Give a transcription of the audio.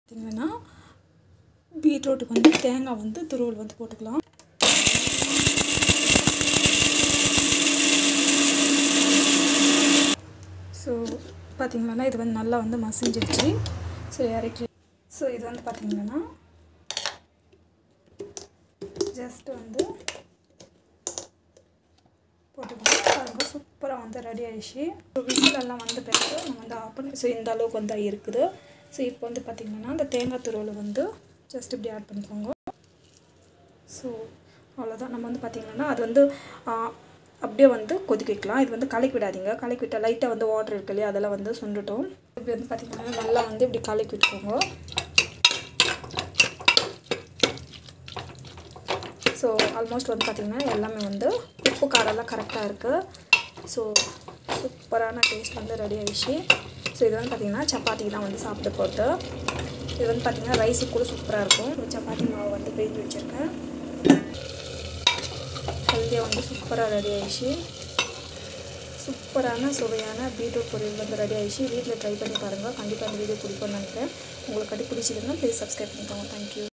பார்த்தீங்கன்னா பீட்ரூட்டுக்கு வந்து தேங்காய் வந்து துருவல் வந்து போட்டுக்கலாம். ஸோ பார்த்தீங்கன்னா இது வந்து நல்லா வந்து மசிஞ்சிருச்சு. ஸோ இறக்கி இது வந்து பார்த்தீங்கன்னா ஜஸ்ட் வந்து போட்டுக்கலாம். பாருங்க சூப்பராக வந்து ரெடி ஆகிடுச்சு. விசிலெல்லாம் வந்த பிறகு நம்ம வந்து ஆஃப் பண்ணி இந்த அளவுக்கு வந்து இருக்குது. ஸோ இப்போ வந்து பார்த்திங்கன்னா இந்த தேங்காய் துருவலை வந்து ஜஸ்ட் இப்படி ஆட் பண்ணிக்கோங்க. ஸோ அவ்வளோதான். நம்ம வந்து பார்த்திங்கன்னா அது வந்து அப்படியே வந்து கொதிக்க வைக்கலாம். இது வந்து கலக்கி விடாதீங்க. கலக்கி விட்டால் லைட்டாக வந்து வாட்டர் இருக்கு இல்லையா, அதெல்லாம் வந்து சுண்டுட்டோம். இப்படி வந்து பார்த்திங்கன்னா நல்லா வந்து இப்படி கலக்கி விட்டுக்கோங்க. ஸோ ஆல்மோஸ்ட் வந்து பார்த்திங்கன்னா எல்லாமே வந்து உப்பு காரெல்லாம் கரெக்டாக இருக்குது. ஸோ சூப்பரான டேஸ்ட் வந்து ரெடி ஆகிடுச்சு. ஸோ இது வந்து பார்த்திங்கன்னா சப்பாத்திக்கு தான் வந்து சாப்பிட்டு போகிறது. இது வந்து பார்த்திங்கன்னா ரைஸுக்கு கூட சூப்பராக இருக்கும். சப்பாத்தி மாவு வந்து பெயிண்ட் வச்சுருக்கேன். ஹெல்த்தியாக வந்து சூப்பராக ரெடி ஆகிடுச்சு. சூப்பரான சுவையான பீட்ரூட் பொரியல் வந்து ரெடி ஆகிடுச்சு. வீட்டில் ட்ரை பண்ணி பாருங்கள். கண்டிப்பாக இந்த வீடியோ பிடிக்கும்னு நினைக்கிறேன். உங்களுக்கு பிடிச்சிருந்தா ப்ளீஸ் சப்ஸ்கிரைப் பண்ணிக்கோங்க. தேங்க்யூ.